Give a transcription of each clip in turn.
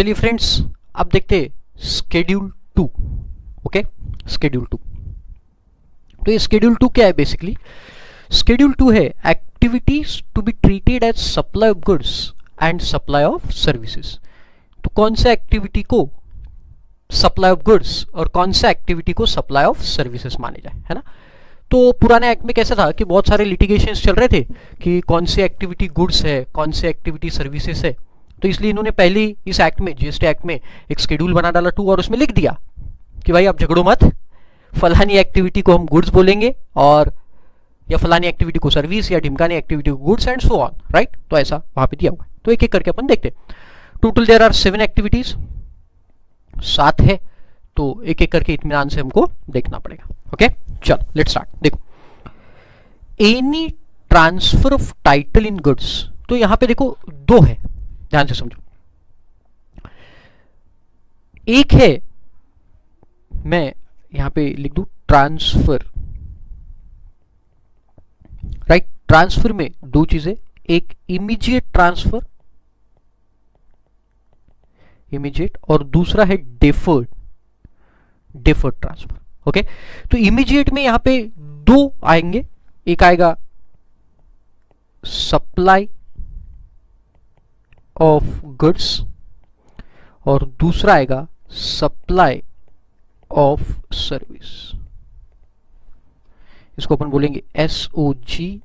चलिए फ्रेंड्स, अब देखते हैं स्केड्यूल 2। Okay, schedule 2। तो ये स्केड्यूल 2 क्या है? बेसिकली स्केड्यूल 2 है activities to be treated as supply of goods and supply of services. तो कौन सा एक्टिविटी को सप्लाई ऑफ गुड्स और कौन सा एक्टिविटी को सप्लाई ऑफ सर्विसेज माने जाए, है ना। तो पुराने एक्ट में कैसा था कि बहुत सारे लिटिगेशंस चल रहे थे कि कौन सी एक्टिविटी गुड्स है, कौन सी एक्टिविटी सर्विसेज है। तो इसलिए इन्होंने पहले ही इस एक्ट में, जीएसटी एक्ट में एक शेड्यूल बना डाला 2 और उसमें लिख दिया कि भाई आप झगड़ो मत, फलानी एक्टिविटी को हम गुड्स बोलेंगे और या फलानी एक्टिविटी को सर्विस या ढिमकानी एक्टिविटी को goods and so on, right. तो ऐसा वहां पे दिया हुआ है। तो एक एक करके अपन देखते हैं। टोटल देयर आर 7 एक्टिविटीज, 7 है। तो एक एक करके इत्मीनान से हमको देखना पड़ेगा। ओके, चलो लेट्स स्टार्ट। देखो, any transfer of title in goods. तो यहां पे देखो 2 है, ध्यान से समझो। एक है, मैं यहां पे लिख दूं ट्रांसफर, राइट। ट्रांसफर में 2 चीजें, एक इमीडिएट ट्रांसफर, इमीडिएट, और दूसरा है डेफर्ड, डेफर्ड ट्रांसफर। ओके, तो इमीडिएट में यहां पे 2 आएंगे। एक आएगा सप्लाई ऑफ गुड्स और दूसरा आएगा सप्लाई ऑफ सर्विस। इसको अपन बोलेंगे SOGSOS,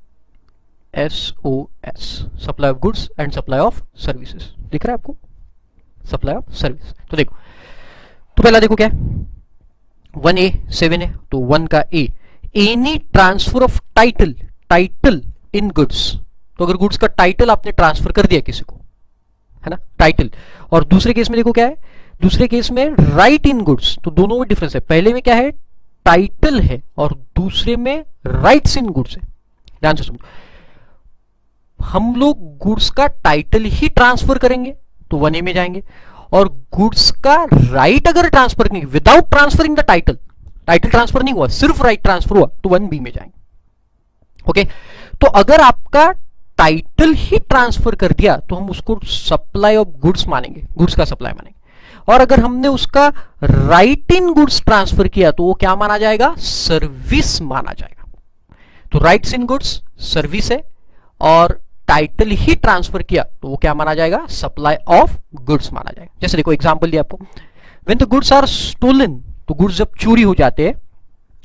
supply of goods and supply of services. दिख रहा है आपको, सप्लाई ऑफ सर्विस। तो देखो, तो पहला देखो क्या है, 1A 7 है। तो 1 का A, any transfer of title, title in goods. तो अगर गुड्स का टाइटल आपने ट्रांसफर कर दिया किसी को, है ना, टाइटल। और दूसरे केस में देखो क्या है, दूसरे केस में राइट इन गुड्स। तो दोनों में डिफरेंस है, पहले में क्या है टाइटल है और दूसरे में राइट्स इन गुड्स है। ध्यान से सुनो, हम लोग गुड्स का टाइटल ही ट्रांसफर करेंगे तो 1A में जाएंगे, और गुड्स का राइट अगर ट्रांसफर नहीं, without transferring the title, title transfer नहीं हुआ, सिर्फ राइट ट्रांसफर हुआ, तो 1B में जाएंगे। ओके, तो अगर आपका टाइटल ही ट्रांसफर कर दिया तो हम उसको सप्लाई ऑफ गुड्स मानेंगे, गुड्स का सप्लाई मानेंगे। और अगर हमने उसका राइट इन गुड्स ट्रांसफर किया तो वो क्या माना जाएगा, सर्विस माना जाएगा। तो राइट्स इन गुड्स सर्विस है, और टाइटल ही ट्रांसफर किया तो वो क्या माना जाएगा, सप्लाई ऑफ गुड्स माना जाएगा। जैसे देखो एग्जांपल दिया आपको, when the goods are stolen. तो गुड्स जब चोरी हो जाते हैं,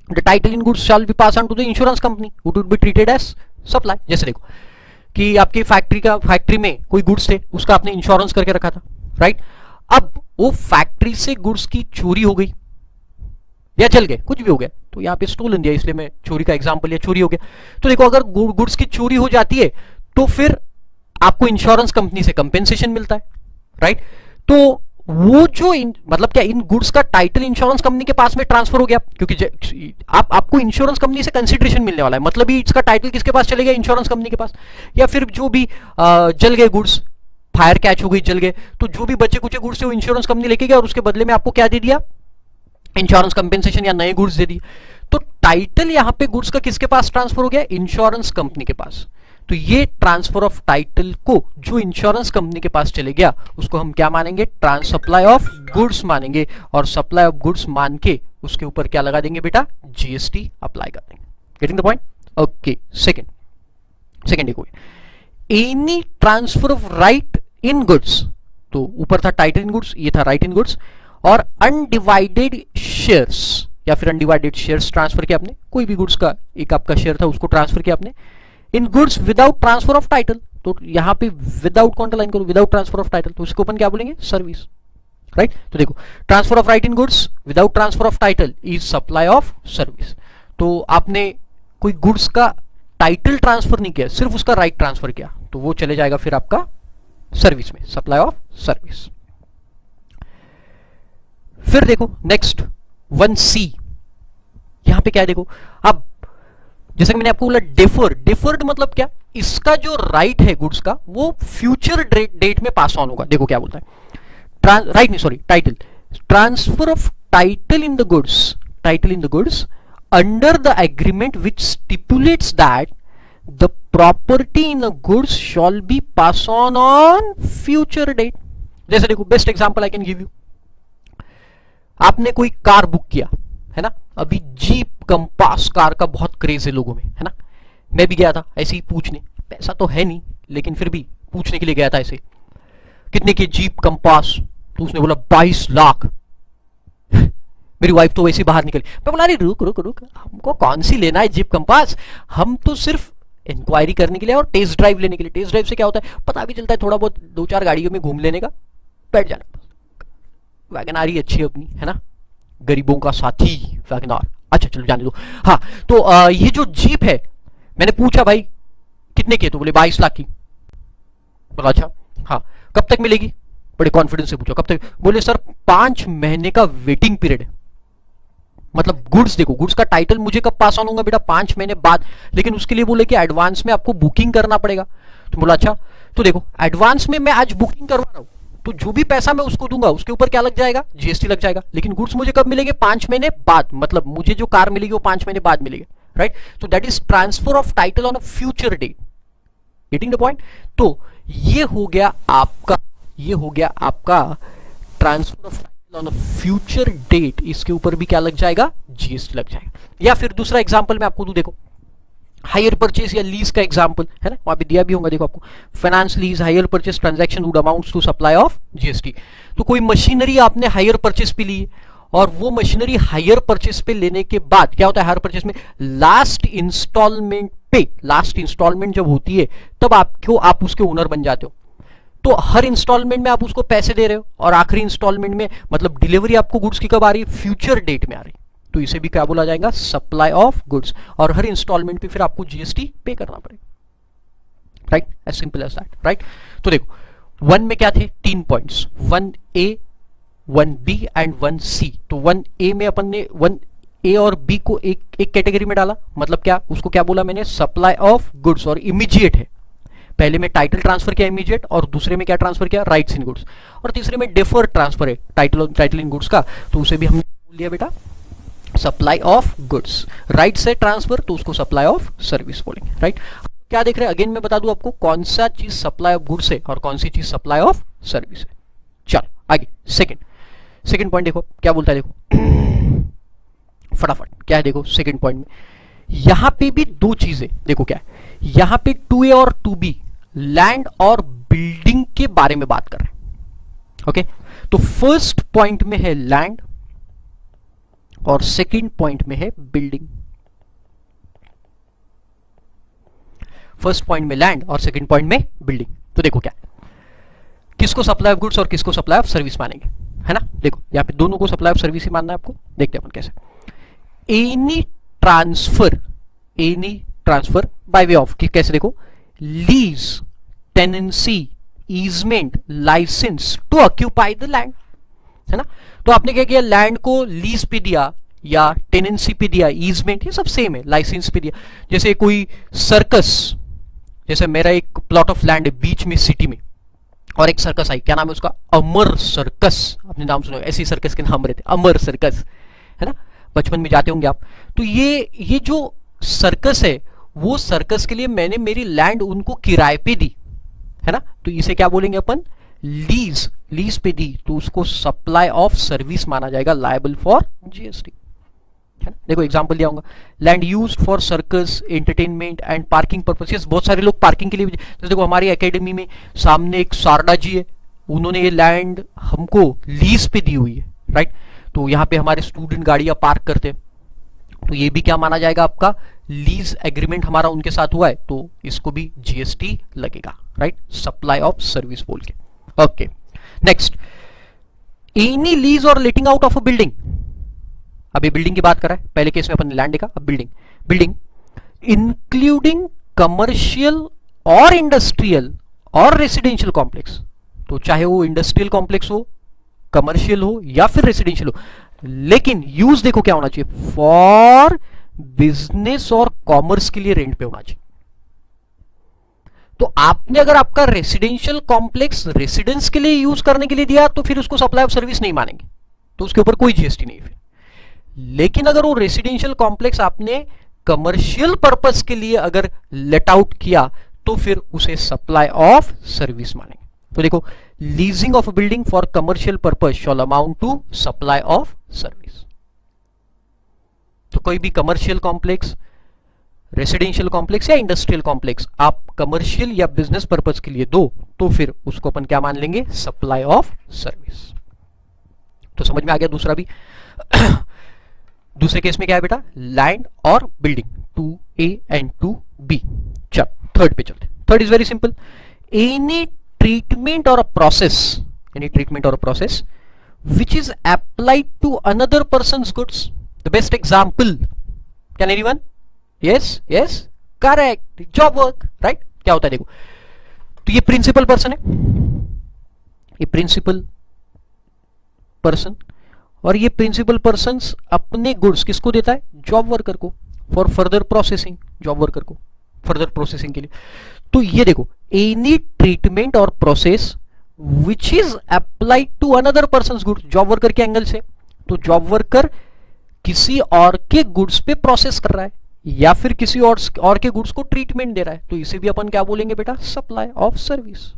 the title in goods shall be pass on to the insurance company, it would be treated as supply. जैसे देखो कि आपकी फैक्ट्री में कोई गुड्स थे, उसका आपने इंश्योरेंस करके रखा था, राइट। अब वो फैक्ट्री से गुड्स की चोरी हो गई या चल गए, कुछ भी हो गया, तो यहां पे स्टोलन दिया इसलिए मैं चोरी का एग्जांपल लिया, चोरी हो गया। तो देखो अगर गुड्स की चोरी हो जाती है तो फिर आपको इंश्योरेंस कंपनी से कंपेंसेशन मिलता है, राइट। तो वो जो मतलब क्या, इन गुड्स का टाइटल इंश्योरेंस कंपनी के पास में ट्रांसफर हो गया, क्योंकि आपको इंश्योरेंस कंपनी से कंसिडरेशन मिलने वाला है, मतलब ही इसका टाइटल किसके पास चले गया, इंश्योरेंस कंपनी के पास। या फिर जो भी जल गए गुड्स, फायर कैच हो गई, जल गए, तो जो भी बचे कुचे गुड्स थे वो इंश्योरेंस कंपनी लेके गया और उसके बदले में आपको क्या दे दिया, इंश्योरेंस कंपेंसेशन या नए गुड्स दे दिए। तो टाइटल यहां पे गुड्स का किसके पास ट्रांसफर हो गया, इंश्योरेंस कंपनी के पास। तो ये ट्रांसफर ऑफ टाइटल को जो इंश्योरेंस कंपनी के पास चले गया उसको हम क्या मानेंगे, सप्लाई ऑफ गुड्स मानेंगे, और सप्लाई ऑफ गुड्स मान के उसके ऊपर क्या लगा देंगे बेटा, जीएसटी अप्लाई कर देंगे। Getting the point? Okay, second देखो, any transfer of right in goods. तो ऊपर था टाइटल इन गुड्स, ये था राइट इन गुड्स, और अनडिवाइडेड शेयर्स या फिर अनडिवाइडेड शेयर्स ट्रांसफर किया आपने, कोई भी गुड्स का एक आपका शेयर था उसको ट्रांसफर किया आपने in goods without transfer of title. तो यहां पे विदाउट को अंडरलाइन करो, विदाउट ट्रांसफर ऑफ टाइटल, तो इसको अपन क्या बोलेंगे, सर्विस, राइट। तो देखो, transfer of right in goods without transfer of title is supply of service. तो आपने कोई गुड्स का टाइटल ट्रांसफर नहीं किया, सिर्फ उसका राइट ट्रांसफर किया, तो वो चले जाएगा फिर आपका सर्विस में, सप्लाई ऑफ सर्विस। फिर देखो नेक्स्ट 1C, यहां पे क्या है देखो, अब जैसे कि मैंने आपको बोला डेफर्ड मतलब क्या, इसका जो राइट है गुड्स का वो फ्यूचर डेट में पास ऑन होगा। देखो क्या बोलता है, राइट नहीं sorry title, transfer of title in the goods under the agreement which stipulates that the property in the goods shall be passed on future date। जैसे देखो, best example I can give you, आपने कोई car book किया है ना, अभी jeep compass car का बहुत क्रेज है लोगों में, है ना। मैं भी गया था ऐसे ही पूछने, पैसा तो है नहीं लेकिन फिर भी पूछने के लिए गया था ऐसे, कितने की जीप कंपास, तो उसने बोला 22 लाख। मेरी वाइफ तो वैसे बाहर निकली, मैं बोला अरे रुक रुक रुक, हमको कौन सी लेना है जीप कंपास, हम तो सिर्फ इंक्वायरी करने के लिए और टेस्ट ड्राइव लेने के लिए। टेस्ट ड्राइव से क्या होता है पता भी चलता है, थोड़ा बहुत 2-4 गाड़ियों में घूम लेने का, बैठ जाना। वैगनार ही अच्छी है अपनी, है ना, गरीबों का साथी वैगनार। अच्छा चलो जाने दो। हाँ तो ये जो जीप है, मैंने पूछा भाई कितने की है, तो बोले 22 लाख की। बोला अच्छा, हाँ कब तक मिलेगी, बड़े कॉन्फिडेंस से पूछा कब तक, बोले सर 5 महीने का वेटिंग पीरियड है। मतलब गुड्स, देखो गुड्स का टाइटल मुझे कब पास ऑन होगा बेटा, 5 महीने बाद, लेकिन उसके लिए बोले कि एडवांस में आपको बुकिंग करना पड़ेगा। तो बोला अच्छा, तो देखो एडवांस में मैं आज बुकिंग करवा रहा हूं, तो जो भी पैसा मैं उसको दूंगा उसके ऊपर क्या लग जाएगा, जीएसटी लग जाएगा, लेकिन गुड्स मुझे कब मिलेंगे, 5 महीने बाद, मतलब मुझे जो कार मिलेगी वो 5 महीने बाद मिलेगी, राइट। तो that is transfer of title on a future date, getting the point. तो ये हो गया आपका, ये हो गया आपका transfer of title on a future date, इसके ऊपर भी क्या लग जाएगा, जीएसटी लग जाएगा। या फिर दूसरा एग्जांपल मैं आपको दूं, देखो हायर परचेज या लीज का एग्जांपल है ना, वहां पे दिया भी होगा, देखो आपको finance lease hire purchase transaction would amounts to supply of GST. तो कोई मशीनरी आपने हायर परचेज पे ली है, और वो मशीनरी हायर परचेज पे लेने के बाद क्या होता है, हायर परचेज में लास्ट इंस्टॉलमेंट पे, लास्ट इंस्टॉलमेंट जब होती है तब आपको, आप उसके ओनर बन जाते हो। तो हर इंस्टॉलमेंट में आप उसको पैसे दे रहे हो, और आखिरी इंस्टॉलमेंट में मतलब डिलीवरी आपको गुड्स की कब आ रही है, फ्यूचर डेट में आ रही है, तो इसे भी क्या बोला जाएगा, सप्लाई ऑफ गुड्स। और हर इंस्टॉलमेंट पे फिर आपको जीएसटी पे करना पड़ेगा, right, as simple as that, right. तो देखो 1 में क्या थे, 3 points, 1A 1B and 1C। तो 1A में अपन ने 1A और B को एक कैटेगरी में डाला, मतलब क्या, उसको क्या बोला मैंने, सप्लाई ऑफ गुड्स, और इमीडिएट है। पहले में टाइटल ट्रांसफर किया इमीडिएट, और दूसरे में क्या ट्रांसफर किया, राइट्स इन गुड्स, और तीसरे में डिफर्ड ट्रांसफर है टाइटल इन गुड्स का, तो उसे भी हमने बोल दिया बेटा सप्लाई ऑफ गुड्स। राइट से ट्रांसफर, तो उसको सप्लाई ऑफ सर्विस बोलेंगे, राइट। क्या देख रहे हैं, अगेन मैं बता दूं आपको कौन सा चीज सप्लाई ऑफ गुड्स है और कौन सी चीज सप्लाई ऑफ सर्विस है। चलो आगे सेकंड पॉइंट देखो क्या बोलता है, देखो फटाफट क्या है, देखो सेकंड पॉइंट में यहां पे भी 2 चीजें, देखो क्या है, यहां पे 2A और 2B लैंड और बिल्डिंग के बारे में बात कर रहे हैं, ओके। तो फर्स्ट पॉइंट में है लैंड और सेकंड पॉइंट में है बिल्डिंग। फर्स्ट पॉइंट में लैंड और सेकंड पॉइंट में बिल्डिंग। तो देखो क्या, किसको सप्लाई ऑफ गुड्स और किसको सप्लाई ऑफ सर्विस मानेंगे, है ना। देखो यहां पे दोनों को सप्लाई ऑफ सर्विस ही मानना है आपको, देखते हैं अपन कैसे। Any transfer by way of, कैसे, देखो lease, tenancy, easement, licence to occupy the land, है ना। तो आपने क्या किया, लैंड को लीज पे दिया या टेनेंसी पे दिया, ईजमेंट, ये सब सेम है, लाइसेंस पे दिया। जैसे कोई सर्कस, जैसे मेरा एक प्लॉट ऑफ लैंड है बीच में सिटी में, और एक सर्कस आई, क्या नाम है उसका, अमर सर्कस, आपने नाम सुना, ऐसी सर्कस के नाम रहते, अमर सर्कस, है ना, बचपन में जाते होंगे आप। तो ये जो सर्कस है, वो सर्कस के लिए मैंने मेरी लैंड उनको किराए पे दी, है ना, तो इसे क्या बोलेंगे अपन, लीज पे दी, तो उसको सप्लाई ऑफ सर्विस माना जाएगा, लायबल फॉर जीएसटी, है ना। देखो एग्जांपल दिया होगा, land used for circus, entertainment and parking purposes. बहुत सारे लोग पार्किंग के लिए, जैसे देखो हमारी एकेडमी में सामने एक शारदा जी है, उन्होंने ये लैंड हमको लीज पे दी हुई है, राइट। तो यहाँ पे हमारे स्टूडेंट गाड़ियां पार्क करते हैं, तो ये भी क्या माना जाएगा, आपका लीज एग्रीमेंट हमारा उनके साथ हुआ है, तो इसको भी जीएसटी लगेगा, राइट, सप्लाई ऑफ सर्विस बोल के। ओके नेक्स्ट, एनी लीज और लेटिंग आउट ऑफ अ बिल्डिंग। अभी बिल्डिंग की बात कर रहा है, पहले केस में अपन ने लैंड देखा, अब बिल्डिंग इंक्लूडिंग कमर्शियल और इंडस्ट्रियल और रेसिडेंशियल कॉम्प्लेक्स। तो चाहे वो इंडस्ट्रियल कॉम्प्लेक्स हो, कमर्शियल हो या फिर रेसिडेंशियल हो, लेकिन यूज देखो क्या होना चाहिए, फॉर बिजनेस और कॉमर्स के लिए रेंट पे होना चाहिए। तो आपने अगर आपका रेसिडेंशियल कॉम्प्लेक्स रेसिडेंस के लिए यूज करने के लिए दिया, तो फिर उसको सप्लाई ऑफ सर्विस नहीं मानेंगे, तो उसके ऊपर कोई जीएसटी नहीं फिर। लेकिन अगर वो रेसिडेंशियल कॉम्प्लेक्स आपने कमर्शियल पर्पस के लिए अगर लेट आउट किया, तो फिर उसे सप्लाई ऑफ सर्विस मानेंगे, तो देखो, leasing of building for commercial purpose shall amount to supply of service. तो कोई भी कमर्शियल कॉम्प्लेक्स, रेसिडेंशियल कॉम्प्लेक्स या इंडस्ट्रियल कॉम्प्लेक्स आप कमर्शियल या बिजनेस पर्पज के लिए दो, तो फिर उसको अपन क्या मान लेंगे, सप्लाई ऑफ सर्विस। तो समझ में आ गया दूसरा भी। दूसरे केस में क्या है बेटा, लैंड और बिल्डिंग, 2A एंड 2B। चल थर्ड पे चलते। Third is very simple, any treatment और अ प्रोसेस, एनी ट्रीटमेंट और a process which is applied to another person's goods. The best example, can anyone? Yes, correct, job work, right? क्या होता है देखो, तो ये प्रिंसिपल पर्सन है, ये प्रिंसिपल पर्सन, और ये प्रिंसिपल पर्सन अपने गुड्स किसको देता है, जॉब वर्कर को, for further processing, job worker को फर्दर प्रोसेसिंग के लिए। तो ये देखो, any treatment or process which is applied to another persons goods, job worker के एंगल से, तो जॉब वर्कर किसी और के गुड्स पे प्रोसेस कर रहा है या फिर किसी और के गुड्स को ट्रीटमेंट दे रहा है, तो इसे भी अपन क्या बोलेंगे बेटा, सप्लाई ऑफ सर्विस।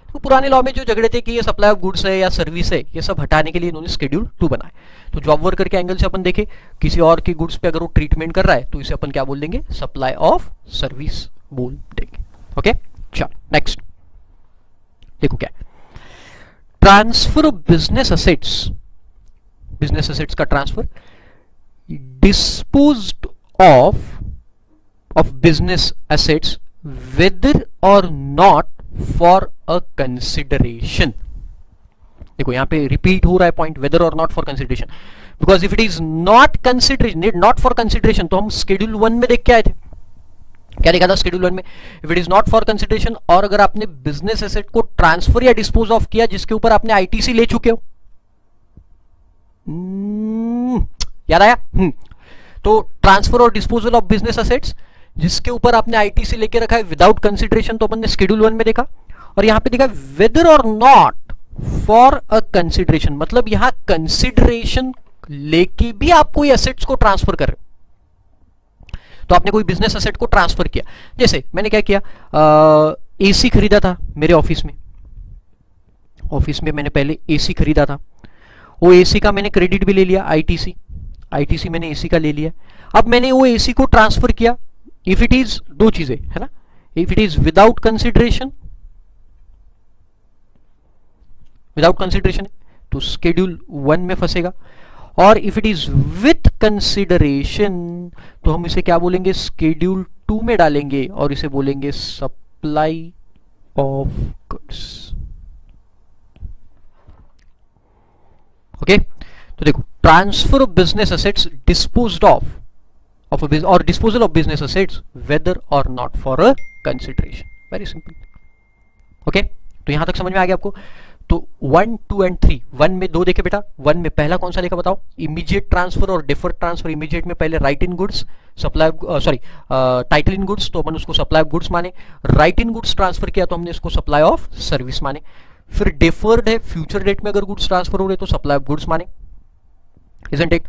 तो पुराने लॉ में जो झगड़े थे कि ये सप्लाई ऑफ गुड्स है या सर्विस है, ये सब हटाने के लिए इन्होंने शेड्यूल 2 बनाया। तो जॉब वर्कर के एंगल से अपन देखें, किसी और के गुड्स पे अगर वो ट्रीटमेंट कर रहा है तो इसे अपन क्या बोल देंगे, सप्लाई ऑफ सर्विस बोल देंगे। ओके, चलो नेक्स्ट देखो क्या, transfer of business assets, business assets का ट्रांसफर, disposed of business assets whether or not for a consideration. देखो यहां पे रिपीट हो रहा है point, whether or not for consideration, because if it is not consideration, not for consideration, तो हम शेड्यूल 1 में देख के आए थे, क्या देखा था शेड्यूल 1 में, if it is not for consideration, और अगर आपने बिजनेस एसेट को ट्रांसफर या डिस्पोज ऑफ किया जिसके ऊपर आपने आईटीसी ले चुके हो, याद आया? तो ट्रांसफर और डिस्पोजल ऑफ बिजनेस एसेट्स जिसके ऊपर आपने आईटीसी लेके रखा है विदाउट कंसिडरेशन, तो अपन ने शेड्यूल 1 में देखा, और यहां पे देखा weather or not for a consideration, मतलब यहां कंसिडरेशन लेके भी आप कोई एसेट्स को ट्रांसफर कर रहे हो। तो आपने कोई बिजनेस एसेट को ट्रांसफर किया, जैसे मैंने क्या किया, एसी खरीदा था मेरे ऑफिस में, ऑफिस में मैंने पहले एसी खरीदा था, वो एसी का मैंने क्रेडिट भी ले लिया, आईटीसी मैंने एसी का ले लिया। अब मैंने वो एसी को ट्रांसफर किया, इफ इट इज, दो चीजें है ना, if it is without consideration, without consideration तो शेड्यूल 1 में फंसेगा, और if it is with consideration तो हम इसे क्या बोलेंगे, शेड्यूल 2 में डालेंगे और इसे बोलेंगे सप्लाई ऑफ गुड्स। ओके, तो देखो, transfer of business assets disposed of or disposal of business assets whether or not for a consideration, very simple. Okay, तो यहां तक समझ में आ गया आपको। तो 1, 2 एंड 3, 1 में 2 देखे बेटा, 1 में पहला कौन सा देखा बताओ, इमीडिएट ट्रांसफर और डिफर्ड ट्रांसफर। इमीडिएट में पहले right in goods, supply title in goods, तो अपन उसको सप्लाई ऑफ गुड्स माने, राइट इन गुड्स ट्रांसफर किया तो हमने इसको सप्लाई ऑफ सर्विस माने। फिर डिफर्ड है, फ्यूचर डेट में अगर गुड्स ट्रांसफर हो रहे तो सप्लाई ऑफ गुड्स माने, इजंट इट।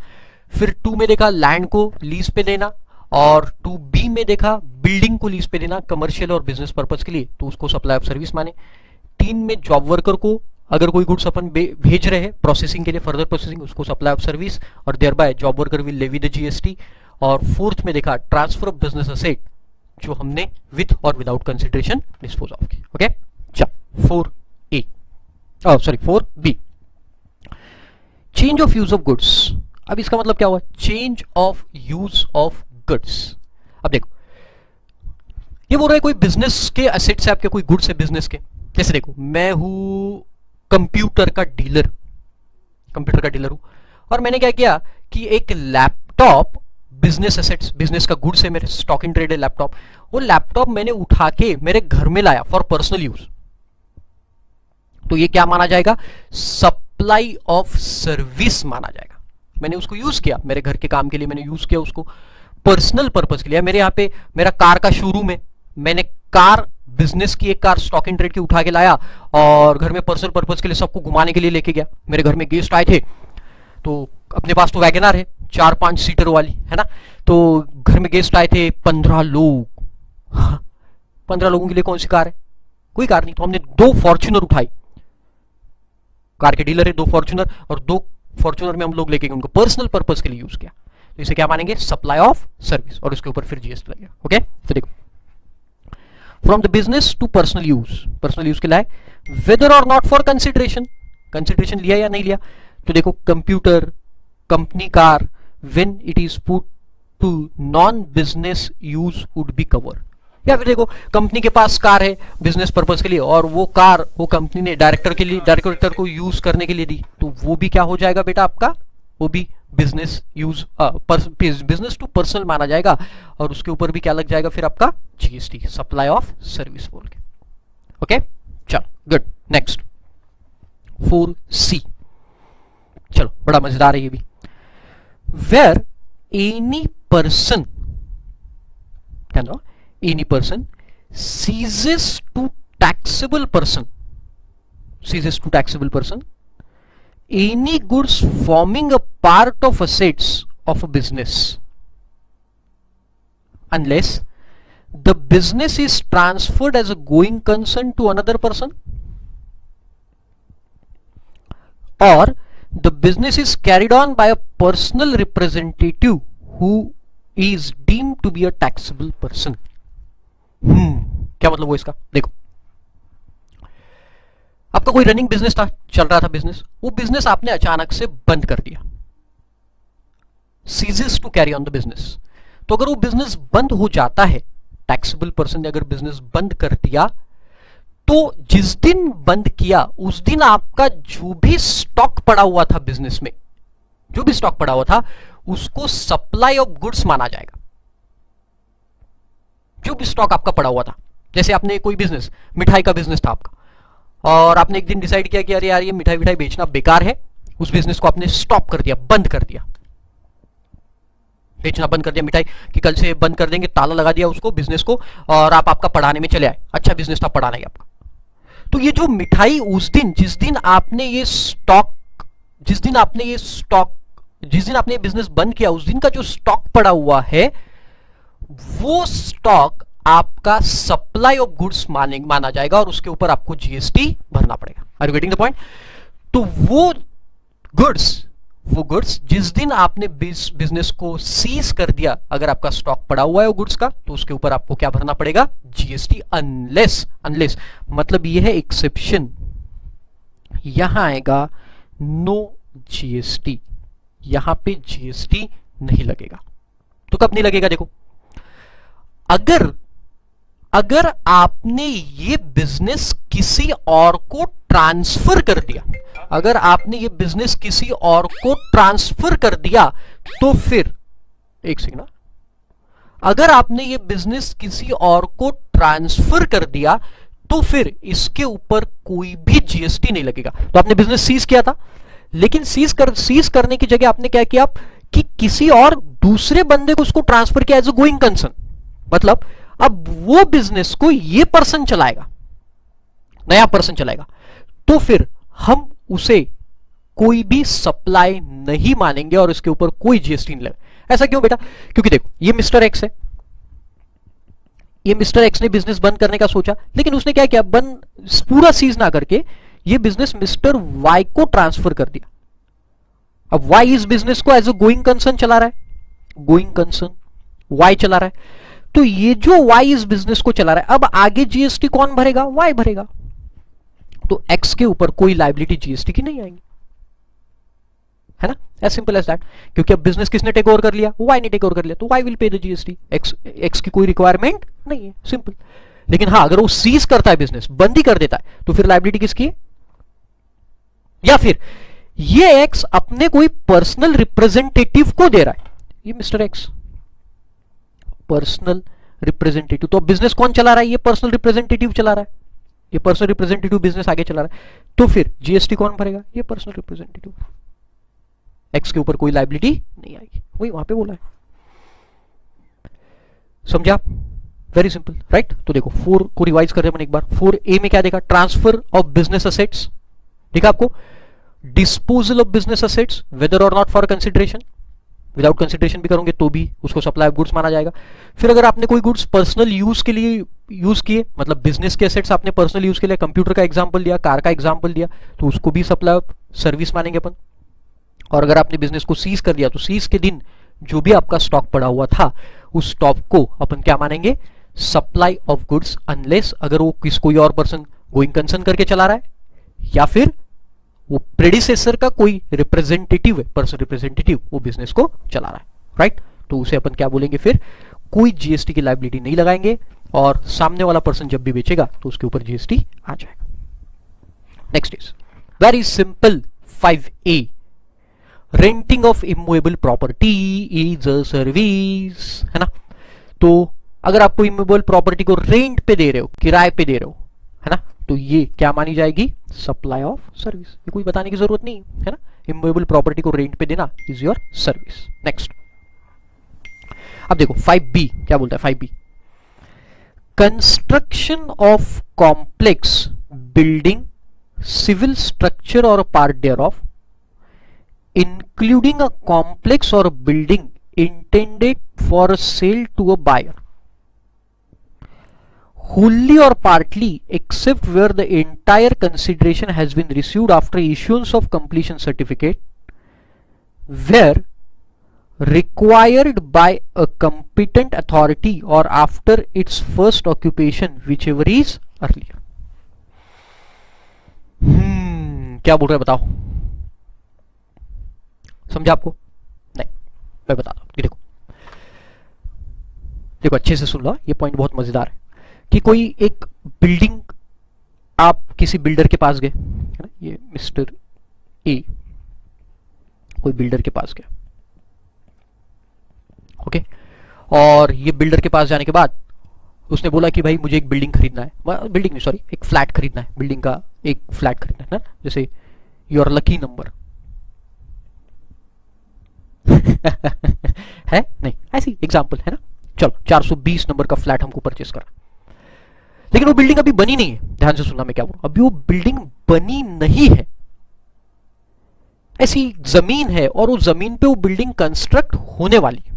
फिर 2 में देखा लैंड को लीज पे देना, और 2B में देखा बिल्डिंग को लीज पे देना कमर्शियल और बिजनेस पर्पज के लिए, तो उसको सप्लाई ऑफ सर्विस माने। 3 में जॉब वर्कर को अगर कोई गुड्स अपन भेज रहे हैं प्रोसेसिंग के लिए, फर्दर प्रोसेसिंग, उसको सप्लाई ऑफ सर्विस, और there by job worker will levy the GST. और 4th में देखा ट्रांसफर ऑफ बिजनेस एसेट, जो हमने विथ और विदाउट कंसिडरेशन डिस्पोज ऑफ की। ओके, चल 4A, sorry 4B, change of use of goods. अब इसका मतलब क्या हुआ, change of use of goods. अब देखो, ये बोल रहा है कोई बिजनेस के एसेट्स है आपके, कोई गुड्स है बिजनेस के, जैसे देखो मैं हूं कंप्यूटर का डीलर, कंप्यूटर का डीलर हूं, और मैंने क्या किया कि एक लैपटॉप बिजनेस एसेट्स, बिजनेस का गुड्स है मेरे, स्टॉक इन ट्रेड है लैपटॉप, वो लैपटॉप मैंने उठा के मेरे घर में लाया फॉर पर्सनल यूज, तो ये क्या माना जाएगा, सप्लाई ऑफ सर्विस माना जाएगा। मैंने उसको यूज किया मेरे घर के काम के लिए, मैंने यूज किया उसको पर्सनल पर्पज के लिए। मेरे यहाँ पे मेरा कार का शोरूम है, मैंने कार बिजनेस की एक कार स्टॉक इन ट्रेड की उठा के लाया और घर में पर्सनल पर्पज के लिए सबको घुमाने के लिए लेके गया। मेरे घर में गेस्ट आए थे, तो अपने पास तो वैगनआर है 4-5 सीटर वाली, है ना, तो घर में गेस्ट आए थे 15 लोग, 15 लोगों के लिए कौन सी कार है, कोई कार नहीं, तो हमने 2 फॉर्च्यूनर उठाई, कार के डीलर है 2 फॉर्च्यूनर, और 2 फॉर्च्यूनर में हम लोग लेके गए, उनको पर्सनल पर्पस के लिए यूज किया, तो इसे क्या मानेंगे, सप्लाई ऑफ सर्विस, और उसके ऊपर फिर जीएसटी लगेगा। ओके, तो देखो from the business to personal use के लिए, weather or not for consideration, consideration लिया या नहीं लिया, तो देखो computer, company car, when it is put to non business use would be cover. या फिर देखो कंपनी के पास कार है बिजनेस पर्पस के लिए, और वो कार वो कंपनी ने डायरेक्टर को यूज करने के लिए दी, तो वो भी क्या हो जाएगा बेटा आपका, वो भी business use, business to personal माना जाएगा, और उसके ऊपर भी क्या लग जाएगा फिर आपका जीएसटी, सप्लाई ऑफ सर्विस बोल के। ओके चलो गुड, नेक्स्ट 4C, चलो बड़ा मजेदार है ये भी, वेयर एनी पर्सन, ध्यान दो, any person ceases to taxable person any goods forming a part of assets of a business unless the business is transferred as a going concern to another person or the business is carried on by a personal representative who is deemed to be a taxable person। क्या मतलब वो इसका, देखो आपका कोई running business था, चल रहा था बिजनेस, वो बिजनेस आपने अचानक से बंद कर दिया, ceases to carry on the business, तो अगर वो बिजनेस बंद हो जाता है, टैक्सेबल पर्सन ने अगर बिजनेस बंद कर दिया, तो जिस दिन बंद किया उस दिन आपका जो भी स्टॉक पड़ा हुआ था बिजनेस में, जो भी स्टॉक पड़ा हुआ था, उसको सप्लाई ऑफ गुड्स माना जाएगा। जो भी स्टॉक आपका पड़ा हुआ था, जैसे आपने कोई बिजनेस, मिठाई का बिजनेस था आपका, और आपने एक दिन डिसाइड किया कि अरे यार ये मिठाई विठाई बेचना बेकार है, उस बिजनेस को आपने स्टॉप कर दिया, बंद कर दिया, बेचना बंद कर दिया मिठाई कि कल से बंद कर देंगे, ताला लगा दिया उसको बिजनेस को, और आप आपका पढ़ाने में चले आए, अच्छा बिजनेस था पढ़ाना ही आपका। तो ये जो मिठाई उस दिन, जिस दिन आपने ये बिजनेस बंद किया, उस दिन का जो स्टॉक पड़ा हुआ है, वो स्टॉक आपका सप्लाई ऑफ गुड्स माना जाएगा, और उसके ऊपर आपको जीएसटी भरना पड़ेगा। Are you getting the point? तो वो गुड्स जिस दिन आपने बिजनेस को सीज कर दिया, अगर आपका स्टॉक पड़ा हुआ है वो गुड्स का, तो उसके ऊपर आपको क्या भरना पड़ेगा, जीएसटी, अनलेस मतलब ये है एक्सेप्शन, यहां आएगा नो जीएसटी, यहां पे जीएसटी नहीं लगेगा। तो कब नहीं लगेगा, देखो अगर आपने ये बिजनेस किसी और को ट्रांसफर कर दिया, अगर आपने ये बिजनेस किसी और को ट्रांसफर कर दिया, तो फिर एक सेकंड, अगर आपने ये बिजनेस किसी और को ट्रांसफर कर दिया, तो फिर इसके ऊपर कोई भी जीएसटी नहीं लगेगा। तो आपने बिजनेस सीज किया था, लेकिन सीज करने की जगह आपने क्या किया कि किसी और दूसरे बंदे को उसको ट्रांसफर किया एज अ गोइंग कंसर्न, मतलब अब वो बिजनेस को ये पर्सन चलाएगा, नया पर्सन चलाएगा, तो फिर हम उसे कोई भी सप्लाई नहीं मानेंगे और इसके ऊपर कोई जीएसटी नहीं लगेगा। ऐसा क्यों बेटा? क्योंकि देखो ये मिस्टर एक्स है, ये मिस्टर एक्स ने बिजनेस बंद करने का सोचा, लेकिन उसने क्या किया, पूरा सीज ना करके ये बिजनेस मिस्टर वाई को ट्रांसफर कर दिया। अब वाई इस बिजनेस को एज अ गोइंग कंसर्न चला रहा है, गोइंग कंसर्न वाई चला रहा है, तो ये जो वाई इस बिजनेस को चला रहा है, अब आगे जीएसटी कौन भरेगा, वाई भरेगा। तो एक्स के ऊपर कोई लायबिलिटी जीएसटी की नहीं आएगी, है ना, एज सिंपल एज दैट। क्योंकि अब बिजनेस किसने टेक ओवर कर लिया, वाई ने टेक ओवर कर लिया, तो Y will pay the GST, X की कोई रिक्वायरमेंट नहीं है, सिंपल। लेकिन हाँ, अगर वो सीज करता है बिजनेस, बंद ही कर देता है, तो फिर लायबिलिटी किसकी है? या फिर ये एक्स अपने कोई पर्सनल रिप्रेजेंटेटिव को दे रहा है, ये मिस्टर एक्स पर्सनल रिप्रेजेंटेटिव, तो अब बिजनेस कौन चला रहा है, ये पर्सनल रिप्रेजेंटेटिव चला रहा है, ये पर्सनल रिप्रेजेंटेटिव बिजनेस आगे चला रहा है, तो फिर जीएसटी कौन भरेगा, ये पर्सनल रिप्रेजेंटेटिव। एक्स के ऊपर कोई लायबिलिटी नहीं आएगी, वही वहां पे बोला है, समझा? Very simple, right? तो देखो 4 को रिवाइज कर रहे हैं एक बार। 4A में क्या देखा, ट्रांसफर ऑफ बिजनेस असेट्स, देखा आपको, disposal of business assets whether or not for consideration, without consideration भी करोगे तो भी उसको सप्लाई ऑफ गुड्स माना जाएगा। फिर अगर आपने कोई गुड्स पर्सनल यूज के लिए यूज किए, मतलब बिजनेस के एसेट्स आपने पर्सनल यूज के लिए, कंप्यूटर का एग्जांपल दिया, कार का एग्जांपल दिया, तो उसको भी सप्लाई ऑफ सर्विस मानेंगे अपन। और अगर आपने बिजनेस को सीज कर दिया तो सीज के दिन जो भी आपका स्टॉक पड़ा हुआ था उस स्टॉक को अपन क्या मानेंगे, सप्लाई ऑफ गुड्स, अनलेस अगर वो कोई और पर्सन गोइंग कंसर्न करके चला रहा है या फिर वो प्रेडिसेसर का कोई रिप्रेजेंटेटिव है, पर्सन रिप्रेजेंटेटिव वो बिजनेस को चला रहा है, राइट। तो उसे अपन क्या बोलेंगे, फिर कोई जीएसटी की लायबिलिटी नहीं लगाएंगे और सामने वाला पर्सन जब भी बेचेगा तो उसके ऊपर जीएसटी आ जाएगा। Next is very simple 5A, renting of immovable property is a service, है ना। तो अगर आप कोई इमूवेबल प्रॉपर्टी को रेंट पे दे रहे हो, किराए पे दे रहे हो, है ना, तो ये क्या मानी जाएगी, सप्लाई ऑफ सर्विस। ये कोई बताने की जरूरत नहीं है ना, इमूवेबल प्रॉपर्टी को रेंट पे देना इज योर सर्विस। नेक्स्ट, अब देखो 5B क्या बोलता है। 5B, construction of complex building, civil structure or part there of, including a complex or building intended for sale to a buyer, wholly or partly except where the entire consideration has been received after issuance of completion certificate, where required by a competent authority or after its first occupation, whichever is earlier। क्या बोल रहे हैं बताओ, समझा आपको? नहीं, मैं बताता हूं। देखो देखो अच्छे से सुन लो, ये पॉइंट बहुत मजेदार है कि कोई एक बिल्डिंग, आप किसी बिल्डर के पास गए, है ना, ये मिस्टर ए कोई बिल्डर के पास गया, ओके, और ये बिल्डर के पास जाने के बाद उसने बोला कि भाई मुझे एक बिल्डिंग खरीदना है, बिल्डिंग नहीं सॉरी, एक फ्लैट खरीदना है, बिल्डिंग का एक फ्लैट खरीदना है ना, जैसे योर लकी नंबर है नहीं, ऐसी एग्जांपल है ना। चलो 420 नंबर का फ्लैट हमको परचेस करा, लेकिन वो बिल्डिंग अभी बनी नहीं है। ध्यान से सुनना मैं क्या बोल रहा हूं, अभी वो बिल्डिंग बनी नहीं है, ऐसी जमीन है और उस जमीन पे वो बिल्डिंग कंस्ट्रक्ट होने वाली है।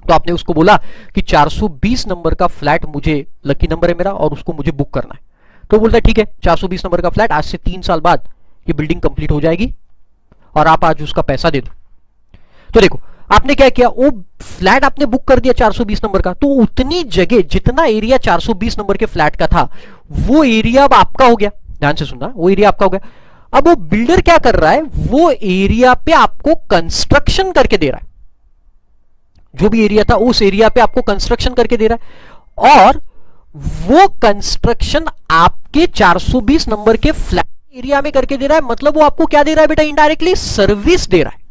तो आपने उसको बोला कि 420 नंबर का फ्लैट मुझे, लकी नंबर है मेरा और उसको मुझे बुक करना है। तो बोलता है ठीक है 420 नंबर का फ्लैट, आज से 3 साल बाद ये बिल्डिंग कंप्लीट हो जाएगी और आप आज उसका पैसा दे दो। तो देखो आपने क्या किया, वो फ्लैट आपने बुक कर दिया 420 नंबर का, तो उतनी जगह, जितना एरिया 420 नंबर के फ्लैट का था वो एरिया अब आपका हो गया। ध्यान से सुनना, वो एरिया आपका हो गया। अब वो बिल्डर क्या कर रहा है, वो एरिया पे आपको कंस्ट्रक्शन करके दे रहा है, जो भी एरिया था उस एरिया पे आपको कंस्ट्रक्शन करके दे रहा है, और वो कंस्ट्रक्शन आपके 420 नंबर के फ्लैट एरिया में करके दे रहा है। मतलब वो आपको क्या दे रहा है बेटा, इनडायरेक्टली सर्विस दे रहा है।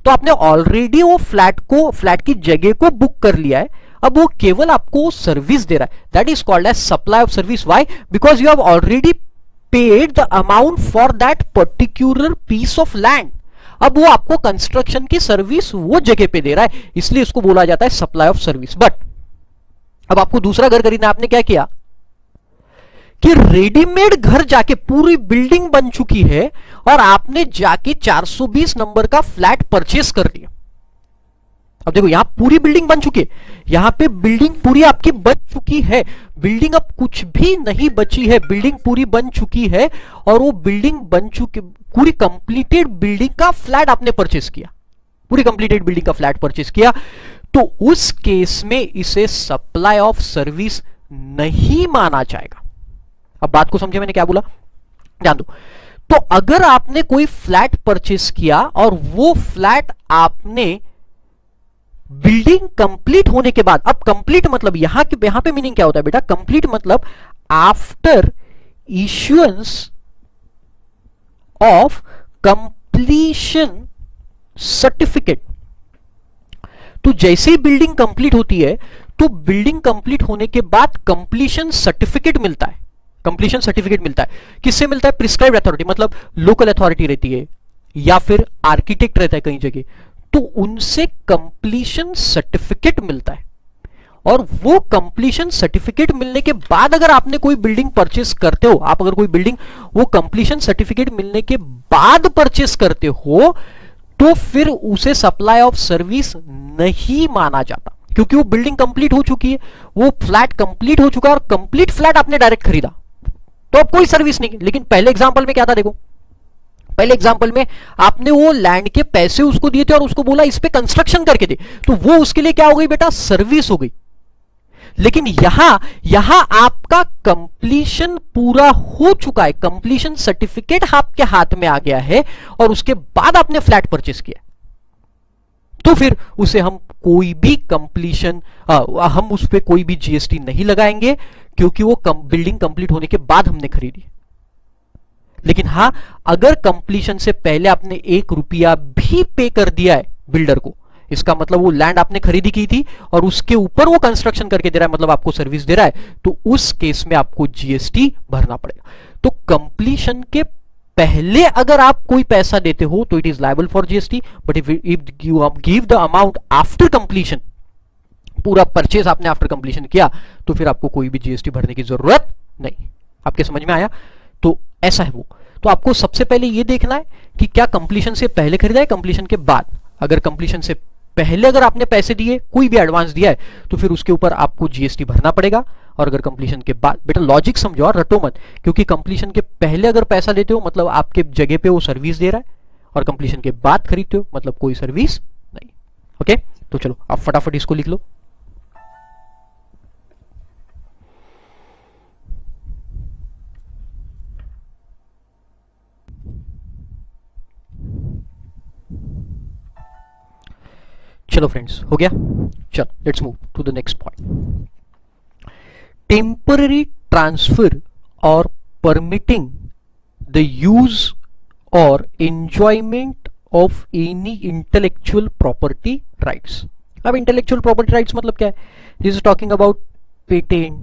तो आपने ऑलरेडी वो फ्लैट की जगह को बुक कर लिया है, अब वो केवल आपको सर्विस दे रहा है। That is called as supply of service. Why? Because you have already paid the amount for that particular piece of land. अब वो आपको कंस्ट्रक्शन की सर्विस वो जगह पे दे रहा है, इसलिए इसको बोला जाता है सप्लाई ऑफ सर्विस। बट अब आपको दूसरा घर खरीदना, आपने क्या किया कि रेडीमेड घर जाके, पूरी बिल्डिंग बन चुकी है और आपने जाके 420 नंबर का फ्लैट परचेस कर लिया। अब देखो यहां पूरी बिल्डिंग बन चुकी है, यहां पे बिल्डिंग पूरी आपकी बन चुकी है, बिल्डिंग अब कुछ भी नहीं बची है, बिल्डिंग पूरी बन चुकी है और वो बिल्डिंग बन चुकी, पूरी कंप्लीटेड बिल्डिंग का फ्लैट आपने परचेस किया, पूरी कंप्लीटेड बिल्डिंग का फ्लैट परचेस किया। तो उस केस में इसे सप्लाई ऑफ सर्विस नहीं माना जाएगा। अब बात को समझे मैंने क्या बोला, ध्यान दो। तो अगर आपने कोई फ्लैट परचेस किया और वो फ्लैट आपने बिल्डिंग कंप्लीट होने के बाद, अब कंप्लीट मतलब यहां पे मीनिंग क्या होता है बेटा, कंप्लीट मतलब after issuance of completion certificate. तो जैसे ही बिल्डिंग कंप्लीट होती है तो बिल्डिंग कंप्लीट होने के बाद कंप्लीशन सर्टिफिकेट मिलता है। कंप्लीशन सर्टिफिकेट मिलता है, किससे मिलता है? प्रिस्क्राइब्ड अथॉरिटी, मतलब लोकल अथॉरिटी रहती है या फिर आर्किटेक्ट रहता है कहीं जगह, तो उनसे कंप्लीशन सर्टिफिकेट मिलता है। और वो कंप्लीशन सर्टिफिकेट मिलने के बाद अगर आपने कोई बिल्डिंग परचेस करते हो, आप अगर कोई बिल्डिंग वो कंप्लीशन सर्टिफिकेट मिलने के बाद परचेस करते हो, तो फिर उसे सप्लाई ऑफ सर्विस नहीं माना जाता, क्योंकि वो बिल्डिंग कंप्लीट हो चुकी है, वो फ्लैट कंप्लीट हो चुका है, और कंप्लीट फ्लैट आपने डायरेक्ट खरीदा तो अब कोई सर्विस नहीं। लेकिन पहले एग्जांपल में क्या था, देखो पहले एग्जांपल में आपने वो लैंड के पैसे उसको दिए थे और उसको बोला इस पे कंस्ट्रक्शन करके दे, तो वो उसके लिए क्या हो गई बेटा, सर्विस हो गई। लेकिन यहां आपका कंप्लीशन पूरा हो चुका है, कंप्लीशन सर्टिफिकेट आपके हाथ में आ गया है, और उसके बाद आपने फ्लैट परचेस किया, तो फिर उसे हम कोई भी कंप्लीशन, हम उस पर कोई भी जीएसटी नहीं लगाएंगे, क्योंकि वो बिल्डिंग कंप्लीट होने के बाद हमने खरीदी। लेकिन हां, अगर कंप्लीशन से पहले आपने 1 रुपया भी पे कर दिया है बिल्डर को, इसका मतलब वो लैंड आपने खरीदी की थी और उसके ऊपर वो कंस्ट्रक्शन करके दे रहा है, मतलब आपको सर्विस दे रहा है, तो उस केस में आपको जीएसटी भरना पड़ेगा। तो कंप्लीशन के पहले अगर आप कोई पैसा देते हो तो it is liable for GST, but if you give the amount after completion, पूरा परचेज आपने आफ्टर कंप्लीशन किया, तो फिर आपको कोई भी जीएसटी भरने की जरूरत नहीं। आपके समझ में आया? तो ऐसा है वो। तो आपको सबसे पहले ये देखना है कि क्या कंप्लीशन से पहले खरीदा है, कंप्लीशन के बाद। अगर कंप्लीशन से पहले अगर आपने पैसे दिए, कोई भी एडवांस दिया है, तो फिर उसके ऊपर आपको जीएसटी भरना पड़ेगा। और अगर कंप्लीशन के बाद, बेटा लॉजिक समझो और रटो मत, क्योंकि कंप्लीशन के पहले अगर पैसा देते हो मतलब आपके जगह पे वो सर्विस दे रहा है, और कंप्लीशन के बाद खरीदते हो मतलब कोई सर्विस नहीं। ओके, तो चलो आप फटाफट इसको लिख लो। चलो फ्रेंड्स, हो गया? चलो let's move to the next point. Temporary transfer or permitting the use or enjoyment of any intellectual property rights. अब इंटेलेक्चुअल प्रॉपर्टी राइट्स मतलब क्या है? This is talking about patent,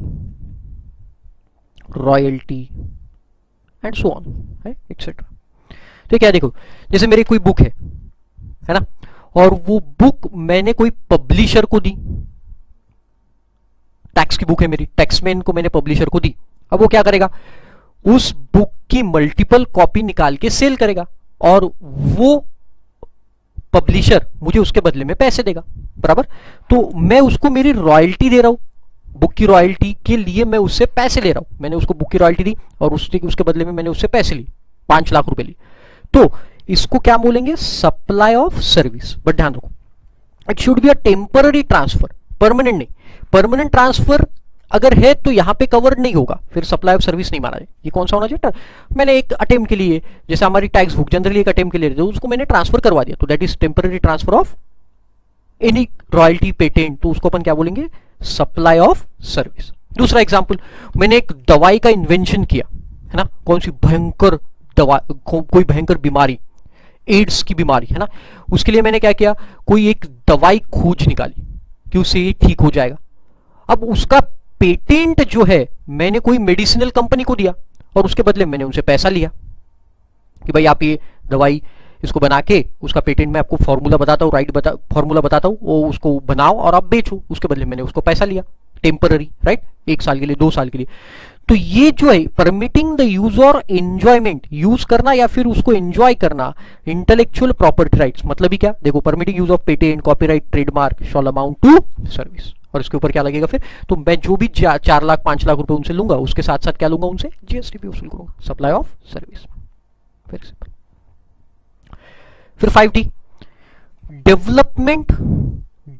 royalty and so on, है etcetera. तो क्या, देखो जैसे मेरी कोई बुक है ना, और वो बुक मैंने कोई पब्लिशर को दी, टैक्स की बुक है मेरी, टैक्समैन को मैंने पब्लिशर को दी। अब वो क्या करेगा, उस बुक की मल्टीपल कॉपी निकाल के सेल करेगा, और वो पब्लिशर मुझे उसके बदले में पैसे देगा, बराबर। तो मैं उसको मेरी रॉयल्टी दे रहा हूं, बुक की रॉयल्टी के लिए मैं उससे पैसे ले रहा हूं। मैंने उसको बुक की रॉयल्टी दी और उसके बदले में मैंने उससे पैसे ली, 5 लाख रुपए ली। तो इसको क्या बोलेंगे, सप्लाई ऑफ सर्विस। बट ध्यान रखो, it should be a temporary transfer, permanent नहीं। परमानेंट ट्रांसफर अगर है तो यहां पे कवर्ड नहीं होगा, फिर सप्लाई ऑफ सर्विस नहीं माना जाए। ये कौन सा होना चाहिए? मैंने एक अटेम्प्ट के लिए, जैसे हमारी टैक्स बुक जनरली एक अटेम्प्ट के लिए, उसको मैंने ट्रांसफर करवा दिया, तो that is temporary transfer of any royalty, patent, तो उसको अपन क्या बोलेंगे, सप्लाई ऑफ सर्विस। दूसरा एग्जांपल, मैंने एक दवाई का इन्वेंशन किया, है ना, कौन सी भयंकर दवा, कोई भयंकर बीमारी, एड्स की बीमारी, है ना, उसके लिए मैंने क्या किया, कोई एक दवाई खोज निकाली कि उससे ये ठीक हो जाएगा। अब उसका पेटेंट जो है मैंने कोई मेडिसिनल कंपनी को दिया, और उसके बदले मैंने उनसे पैसा लिया कि भाई आप ये दवाई इसको बना के, उसका पेटेंट मैं आपको फॉर्मूला बताता हूँ, फॉर्मूला बताता हूँ, वो उसको बनाओ और आप बेचो, उसके बदले मैंने उसको पैसा लिया, टेम्पररी, राइट, 1 साल के लिए, 2 साल के लिए। तो ये जो है permitting the use or enjoyment, use करना या फिर उसको एंजॉय करना, इंटेलेक्चुअल प्रॉपर्टी राइट्स, मतलब ही क्या, देखो permitting use of patent, copyright, trademark shall amount to service, और इसके ऊपर क्या लगेगा फिर, तो मैं जो भी 4 लाख 5 लाख रुपए उनसे लूंगा, उसके साथ साथ क्या लूंगा उनसे, जीएसटी भी वसूल करूंगा, supply of service. Very simple. फिर 5D, development,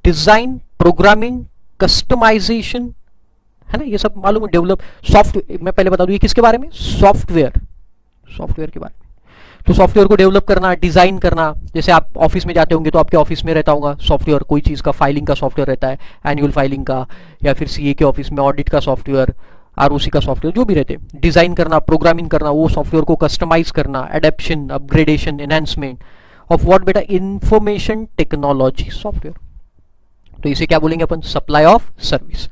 design, programming, customization, है ना, ये सब मालूम है। डेवलप सॉफ्टवेयर, मैं पहले बता दूं ये किसके बारे में, सॉफ्टवेयर के बारे में। तो सॉफ्टवेयर को डेवलप करना, डिजाइन करना, जैसे आप ऑफिस में जाते होंगे तो आपके ऑफिस में रहता होगा सॉफ्टवेयर, कोई चीज का फाइलिंग का सॉफ्टवेयर रहता है, एनुअल फाइलिंग का, या फिर सीए के ऑफिस में ऑडिट का सॉफ्टवेयर, आरओसी का सॉफ्टवेयर, जो भी रहते हैं। डिजाइन करना, प्रोग्रामिंग करना, वो सॉफ्टवेयर को कस्टमाइज करना, adaptation, upgradation, enhancement of what बेटा, इंफॉर्मेशन टेक्नोलॉजी सॉफ्टवेयर। तो इसे क्या बोलेंगे अपन, सप्लाई ऑफ सर्विस।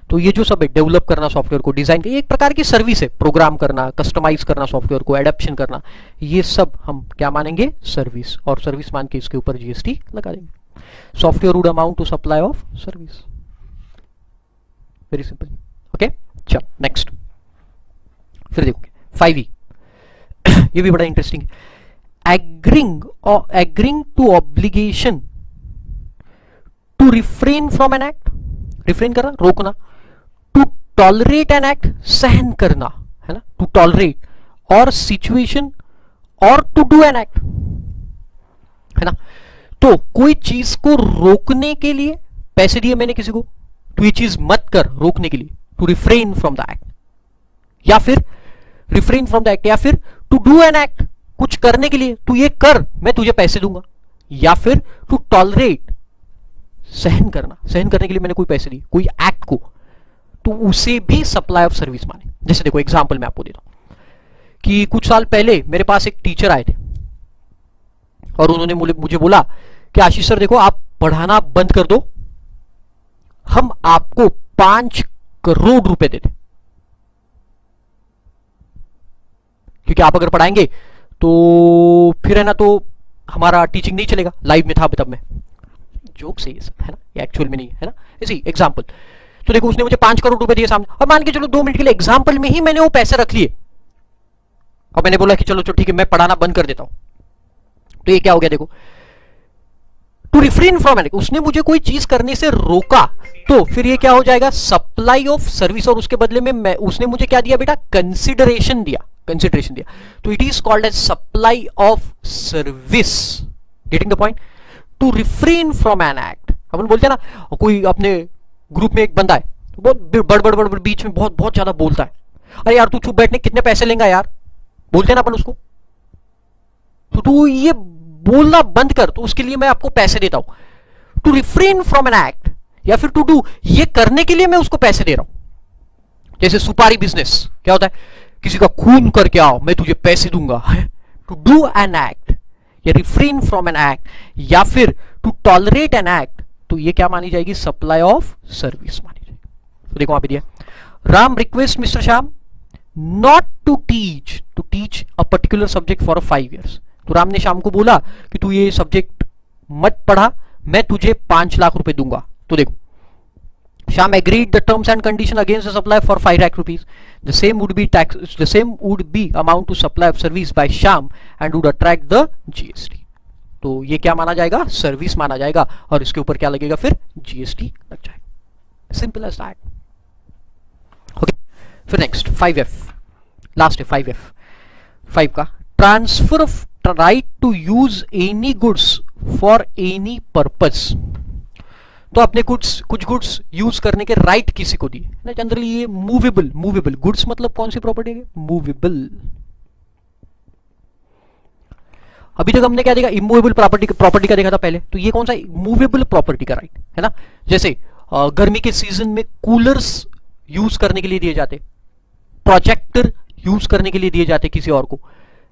तो ये जो सब है, डेवलप करना सॉफ्टवेयर को, डिजाइन, ये एक प्रकार की सर्विस है, प्रोग्राम करना, कस्टमाइज करना सॉफ्टवेयर को, एडेप्शन करना, ये सब हम क्या मानेंगे, सर्विस, और सर्विस मान के इसके ऊपर जीएसटी लगा देंगे। Software would amount to supply of service, very simple. Okay, चलो नेक्स्ट। फिर देखोगे 5E, ये भी बड़ा इंटरेस्टिंग है। Agreeing to obligation to refrain from an act, refrain करना रोकना, टू टॉलरेट एन एक्ट सहन करना, है ना, टू टॉलरेट, और सिचुएशन, और टू डू एन एक्ट, है ना। तो कोई चीज को रोकने के लिए पैसे दिए मैंने किसी को, तो ये चीज मत कर, रोकने के लिए, to refrain from the act, या फिर रिफ्रेन फ्रॉम द एक्ट, या फिर टू डू एन एक्ट, कुछ करने के लिए, तू ये कर मैं तुझे पैसे दूंगा, या फिर टू टॉलरेट, सहन करना, सहन करने के लिए मैंने कोई पैसे दिए कोई एक्ट को, तो उसे भी सप्लाई ऑफ सर्विस माने। जैसे देखो एग्जांपल मैं आपको देता हूं कि कुछ साल पहले मेरे पास एक टीचर आए थे और उन्होंने मुझे बोला कि आशीष सर देखो आप पढ़ाना बंद कर दो, हम आपको 5 करोड़ रुपए देते, क्योंकि आप अगर पढ़ाएंगे तो फिर है ना, तो हमारा टीचिंग नहीं चलेगा। लाइव में था तब मैं, जोक से ये सब है ना, ये एक्चुअल में नहीं है ना, इसी एग्जांपल। तो देखो उसने मुझे 5 करोड़ रुपए दिए सामने, और मान के चलो 2 मिनट के लिए एग्जांपल में ही मैंने वो पैसे रख लिए, और मैंने बोला कि चलो ठीक है मैं पढ़ाना बंद कर देता हूं। तो ये क्या हो गया देखो, टू रिफ्रेन फ्रॉम एन, उसने मुझे कोई चीज करने से रोका, तो फिर ये क्या हो जाएगा, सप्लाई ऑफ सर्विस, और उसके बदले में उसने मुझे क्या दिया बेटा, कंसिडरेशन दिया, कंसिडरेशन दिया, तो it is called as supply of service. Getting the point. To refrain from an act, अपन बोलते हैं ना, कोई अपने ग्रुप में एक बंदा है तो बहुत बड़ बीच में बहुत ज्यादा बोलता है, अरे यार तू चुप बैठने कितने पैसे लेंगा यार, बोलते हैं ना अपन उसको, तो तू ये बोलना बंद कर, तो उसके लिए मैं आपको पैसे देता हूं। To refrain from an act, या फिर टू डू, ये करने के लिए मैं उसको पैसे दे रहा हूं। जैसे सुपारी बिजनेस क्या होता है, किसी का खून करके आओ मैं तुझे पैसे दूंगा। टू डू एन एक्ट या रिफ्रेन फ्रॉम एन एक्ट, या फिर टू टॉलरेट एन एक्ट, तो ये क्या मानी जाएगी, सप्लाई ऑफ सर्विस मानी जाएगी। तो देखो वहां पे दिया, Ram request mister Shyam not to teach a particular subject for 5 years। तो राम ने श्याम को बोला कि तू ये सब्जेक्ट मत पढ़ा, मैं तुझे 5 लाख रुपए दूंगा। तो देखो Shyam agreed the terms and condition against the supply for 5 lakh rupees. The same would be amount to supply of service by Shyam and would attract the GST. तो ये क्या माना जाएगा, सर्विस माना जाएगा, और इसके ऊपर क्या लगेगा, फिर GST लग जाएगा। Simple as that. ओके, फिर नेक्स्ट 5F, लास्ट है 5F। 5 का transfer of right to use any goods for any purpose. तो अपने कुछ गुड्स यूज करने के राइट किसी को दिए ना, जनरली ये मूवेबल गुड्स, मतलब कौन सी प्रॉपर्टी है, मूवेबल। अभी तक हमने क्या देखा, इमूवेबल प्रॉपर्टी का देखा था पहले, तो ये कौन सा, मूवेबल प्रॉपर्टी का राइट है ना। जैसे गर्मी के सीजन में कूलर्स यूज करने के लिए दिए जाते, प्रोजेक्टर यूज करने के लिए दिए जाते किसी और को,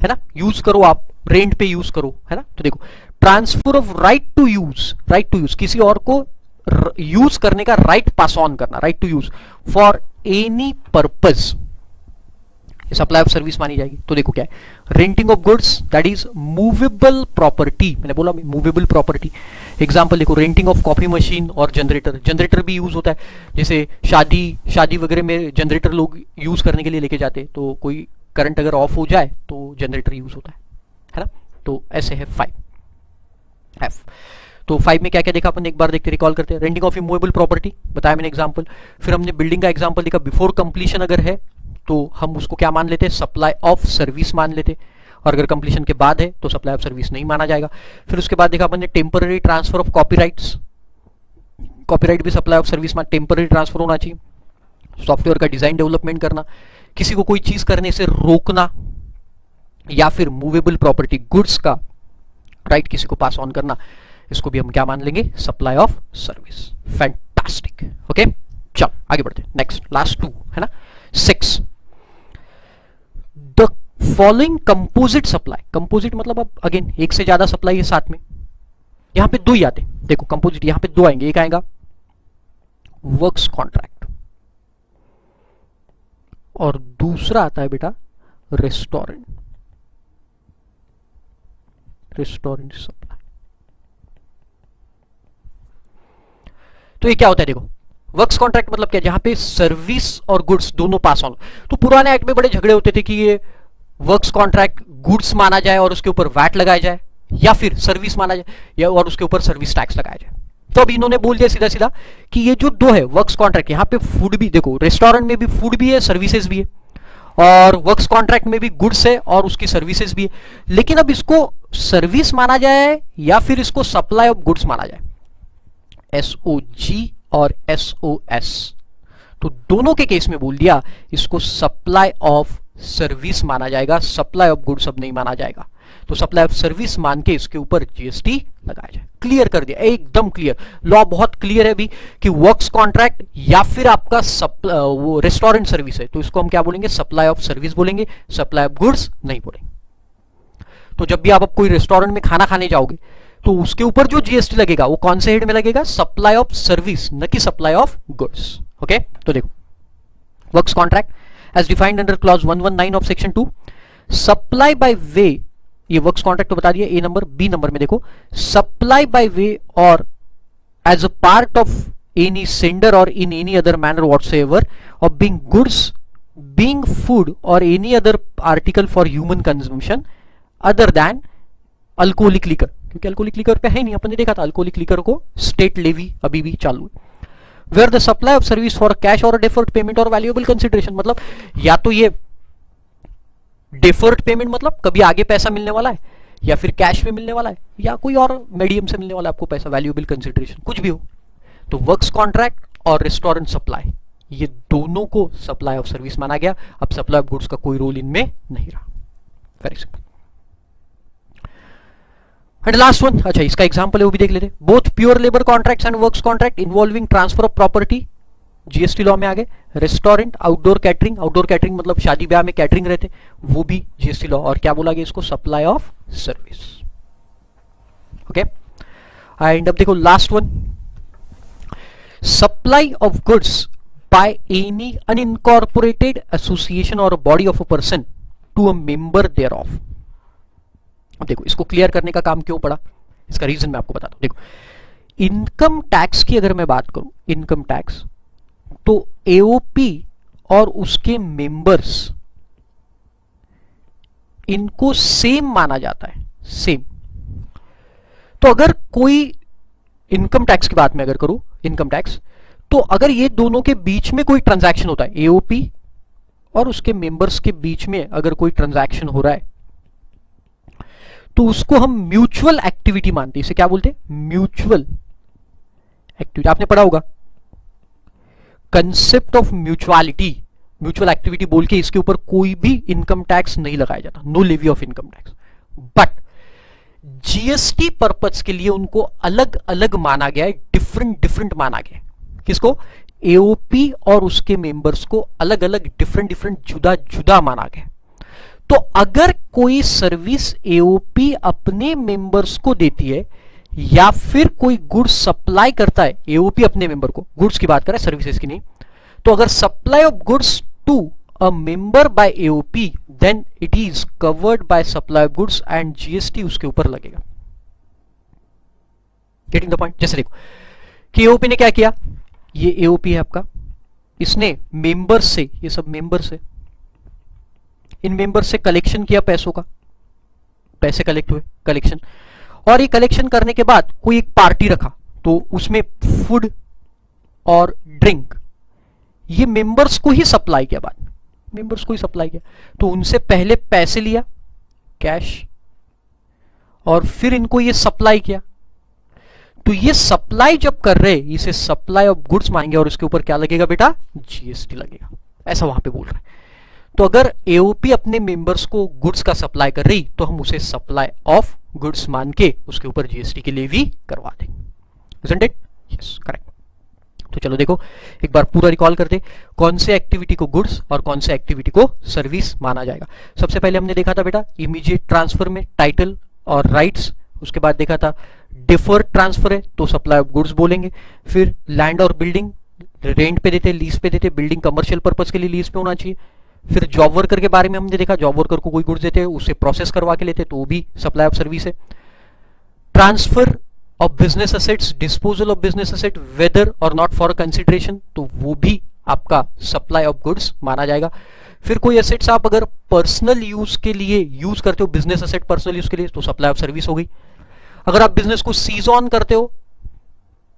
है ना, यूज करो आप, रेंट पे यूज करो, है ना। तो देखो transfer of right to use, किसी और को यूज करने का राइट पास ऑन करना, right to use for any purpose, ये सप्लाई ऑफ सर्विस मानी जाएगी। तो देखो क्या है, renting of goods that is movable property, मैंने बोला मूवेबल प्रॉपर्टी। एग्जांपल देखो, रेंटिंग ऑफ कॉफी मशीन और जनरेटर भी यूज होता है, जैसे शादी वगैरह में जनरेटर लोग यूज करने के लिए लेके जाते, तो कोई करंट अगर ऑफ हो जाए तो जनरेटर यूज होता है ना। तो ऐसे है 5F। तो 5 में क्या क्या देखा अपन, एक बार देखते रिकॉल करते हैं। रेंटिंग ऑफ इमूवेबल प्रॉपर्टी बताया मैंने एग्जांपल, फिर हमने बिल्डिंग का एग्जांपल देखा, बिफोर कंप्लीशन अगर है तो हम उसको क्या मान लेते हैं, सप्लाई ऑफ सर्विस मान लेते, और अगर कंप्लीशन के बाद है तो सप्लाई ऑफ सर्विस नहीं माना जाएगा। फिर उसके बाद देखा अपन ने temporary transfer of copyrights, copyright भी सप्लाई ऑफ सर्विस में टेम्पररी ट्रांसफर होना चाहिए। सॉफ्टवेयर का डिजाइन डेवलपमेंट करना, किसी को कोई चीज करने से रोकना, या फिर मूवेबल प्रॉपर्टी गुड्स का राइट किसी को पास ऑन करना, इसको भी हम क्या मान लेंगे, supply of service. Fantastic. Okay, चल आगे बढ़ते हैं। नेक्स्ट लास्ट 2 है ना, 6 the following composite supply. Composite मतलब अब अगेन एक से ज्यादा सप्लाई है साथ में, यहां पे 2 ही आते, देखो कंपोजिट यहां पे 2 आएंगे, एक आएगा वर्क्स कॉन्ट्रैक्ट और दूसरा आता है बेटा रेस्टोरेंट सप्लाई। तो ये क्या होता है देखो, वर्क्स कॉन्ट्रैक्ट मतलब क्या, जहां पे सर्विस और गुड्स दोनों पास ऑन। तो पुराने एक्ट में बड़े झगड़े होते थे कि ये वर्क्स कॉन्ट्रैक्ट गुड्स माना जाए और उसके ऊपर वैट लगाया जाए, या फिर सर्विस माना जाए या और उसके ऊपर सर्विस टैक्स लगाया जाए। तो अब इन्होंने बोल दिया सीधा सीधा कि ये जो दो है वर्क्स कॉन्ट्रैक्ट, यहां पे फूड भी देखो, रेस्टोरेंट में भी फूड भी है, सर्विसेज भी है, और वर्क्स कॉन्ट्रैक्ट में भी गुड्स है और उसकी सर्विसेज भी है। लेकिन अब इसको सर्विस माना जाए या फिर इसको सप्लाई ऑफ गुड्स माना जाए, SOG और SOS, तो दोनों के केस में बोल दिया इसको सप्लाई ऑफ सर्विस माना जाएगा, सप्लाई ऑफ गुड्स अब नहीं माना जाएगा। तो सप्लाई ऑफ सर्विस मान के इसके ऊपर GST लगाया जाए। क्लियर कर दिया, एकदम क्लियर, लॉ बहुत क्लियर है भी कि वर्क्स कॉन्ट्रैक्ट या फिर आपका वो रेस्टोरेंट सर्विस है तो इसको हम क्या बोलेंगे, सप्लाई ऑफ सर्विस बोलेंगे, सप्लाई ऑफ गुड्स नहीं बोलेंगे। तो जब भी आप कोई रेस्टोरेंट में खाना खाने जाओगे तो उसके ऊपर जो GST लगेगा वो कौन से हेड में लगेगा, सप्लाई ऑफ सर्विस, न कि सप्लाई ऑफ गुड्स। ओके, तो देखो works contract as defined under clause 119 of section 2, supply by way, ये वर्क्स कॉन्ट्रैक्ट तो बता दिया ए नंबर। बी नंबर में देखो, supply by way or as a part of any sender or in any other manner whatsoever of being goods, being food or any other article for human consumption other than alcoholic liquor, क्योंकि alcoholic liquor पे है नहीं, अपन ने देखा था alcoholic liquor को state levy अभी भी चालू है। Where the supply of service for cash or deferred payment or valuable consideration, मतलब या तो ये डेफर्ड पेमेंट मतलब कभी आगे पैसा मिलने वाला है, या फिर कैश में मिलने वाला है, या कोई और मीडियम से मिलने वाला है आपको पैसा, वैल्यूएबल कंसिडरेशन कुछ भी हो। तो वर्क्स कॉन्ट्रैक्ट और रेस्टोरेंट सप्लाई, ये दोनों को सप्लाई ऑफ सर्विस माना गया। अब सप्लाई ऑफ गुड्स का कोई रोल इनमें नहीं रहा। Very simple. And last one, अच्छा इसका एग्जांपल है वो भी देख लेते। Both pure labour contracts and works contract involving transfer of property, GST law में आ गए। Restaurant, outdoor catering, outdoor catering मतलब शादी ब्याह में कैटरिंग रहते, वो भी GST लॉ। और क्या बोला गया इसको, supply of service. Okay, and अब देखो last one, supply of goods by any unincorporated association or body of a person to a member there of. अब देखो इसको क्लियर करने का काम क्यों पड़ा, इसका रीजन मैं आपको बताता हूं। देखो इनकम टैक्स की अगर मैं बात करूं, इनकम टैक्स, तो AOP और उसके मेंबर्स, इनको सेम माना जाता है, सेम। तो अगर कोई इनकम टैक्स की बात मैं अगर करूं, इनकम टैक्स, तो अगर ये दोनों के बीच में कोई ट्रांजैक्शन होता है, AOP और उसके मेंबर्स के बीच में अगर कोई ट्रांजैक्शन हो रहा है, तो उसको हम म्यूचुअल एक्टिविटी मानते हैं। इसे क्या बोलते हैं, म्यूचुअल एक्टिविटी। आपने पढ़ा होगा concept of mutuality, mutual activity बोल के इसके ऊपर कोई भी इनकम टैक्स नहीं लगाया जाता, no levy of income tax. But GST purpose के लिए उनको अलग अलग माना गया है, डिफरेंट डिफरेंट माना गया है। किसको, AOP और उसके मेंबर्स को अलग अलग डिफरेंट डिफरेंट जुदा जुदा माना गया। तो अगर कोई सर्विस AOP अपने मेंबर्स को देती है या फिर कोई गुड्स सप्लाई करता है, AOP अपने मेंबर को, गुड्स की बात करें सर्विसेज की नहीं, तो अगर supply of goods to a member by AOP then it is covered by supply of goods and GST उसके ऊपर लगेगा। Getting the point. जैसे देखो कि AOP ने क्या किया, ये AOP है आपका, इसने मेंबर्स से, ये सब मेंबर्स है, इन मेंबर्स से कलेक्शन किया पैसों का, पैसे कलेक्ट हुए, कलेक्शन, और ये कलेक्शन करने के बाद कोई एक पार्टी रखा, तो उसमें फूड और ड्रिंक ये मेंबर्स को ही सप्लाई किया, बाद मेंबर्स को ही सप्लाई किया। तो उनसे पहले पैसे लिया कैश, और फिर इनको ये सप्लाई किया। तो ये सप्लाई जब कर रहे, इसे सप्लाई ऑफ गुड्स मानेंगे और इसके ऊपर क्या लगेगा बेटा, GST लगेगा, ऐसा वहां पे बोल रहे हैं। तो अगर AOP अपने मेंबर्स को गुड्स का सप्लाई कर रही तो हम उसे सप्लाई ऑफ गुड्स मान के उसके ऊपर GST के लिए भी करवा देंगे। Isn't it? Yes, correct. तो चलो देखो एक बार पूरा रिकॉल करते, कौन से एक्टिविटी को गुड्स और कौन से एक्टिविटी को सर्विस माना जाएगा। सबसे पहले हमने देखा था बेटा इमीडिएट ट्रांसफर में टाइटल और राइट्स, उसके बाद देखा था डिफर्ड ट्रांसफर है तो सप्लाई ऑफ गुड्स बोलेंगे। फिर लैंड और बिल्डिंग रेंट पे देते, लीज पे देते, बिल्डिंग कमर्शियल पर्पस के लिए लीज पे होना चाहिए। फिर जॉब वर्कर के बारे में हमने देखा, जॉब वर्कर को कोई गुड्स देते हैं उसे प्रोसेस करवा के लेते तो वो भी सप्लाई ऑफ सर्विस है। Transfer of business assets, disposal of business asset whether or not for consideration, तो वो भी आपका सप्लाई ऑफ गुड्स माना जाएगा। फिर कोई एसेट्स आप अगर पर्सनल यूज के लिए यूज करते हो, बिजनेस एसेट पर्सनल यूज के लिए, तो सप्लाई ऑफ सर्विस हो गई। अगर आप बिजनेस को सीज ऑन करते हो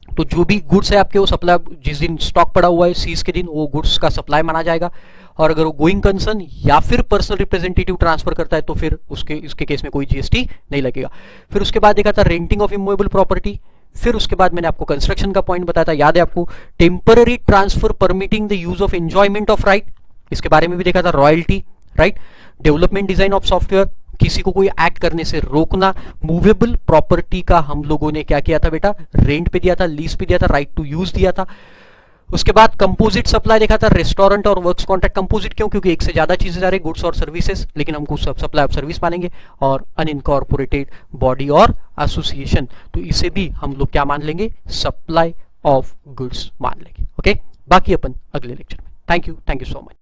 तो जो भी गुड्स है आपके वो सप्लाई, जिस दिन स्टॉक पड़ा हुआ है सीज के दिन, वो गुड्स का सप्लाई माना जाएगा। और अगर वो गोइंग कंसर्न या फिर पर्सनल रिप्रेजेंटेटिव ट्रांसफर करता है तो फिर इसके केस में कोई जीएसटी नहीं लगेगा। फिर उसके बाद देखा था रेंटिंग ऑफ इमूवेबल प्रॉपर्टी। फिर उसके बाद मैंने आपको कंस्ट्रक्शन का पॉइंट बताया था, याद है आपको, temporary transfer permitting the use of enjoyment of right, इसके बारे में भी देखा था। Royalty, right, development design of software, किसी को कोई एक्ट करने से रोकना। मूवेबल प्रॉपर्टी का हम लोगों ने क्या किया था बेटा, रेंट पे दिया था, लीज पे दिया था, राइट टू यूज दिया था। उसके बाद कंपोजिट सप्लाई देखा था, रेस्टोरेंट और वर्क्स कॉन्ट्रैक्ट। कंपोजिट क्यों, क्योंकि एक से ज्यादा चीजें जा रही, गुड्स और सर्विसेज, लेकिन हमको सप्लाई ऑफ सर्विस मानेंगे। और अनइनकॉर्पोरेटेड बॉडी और एसोसिएशन, तो इसे भी हम लोग क्या मान लेंगे, सप्लाई ऑफ गुड्स मान लेंगे। ओके, बाकी अपन अगले लेक्चर में। Thank you so much.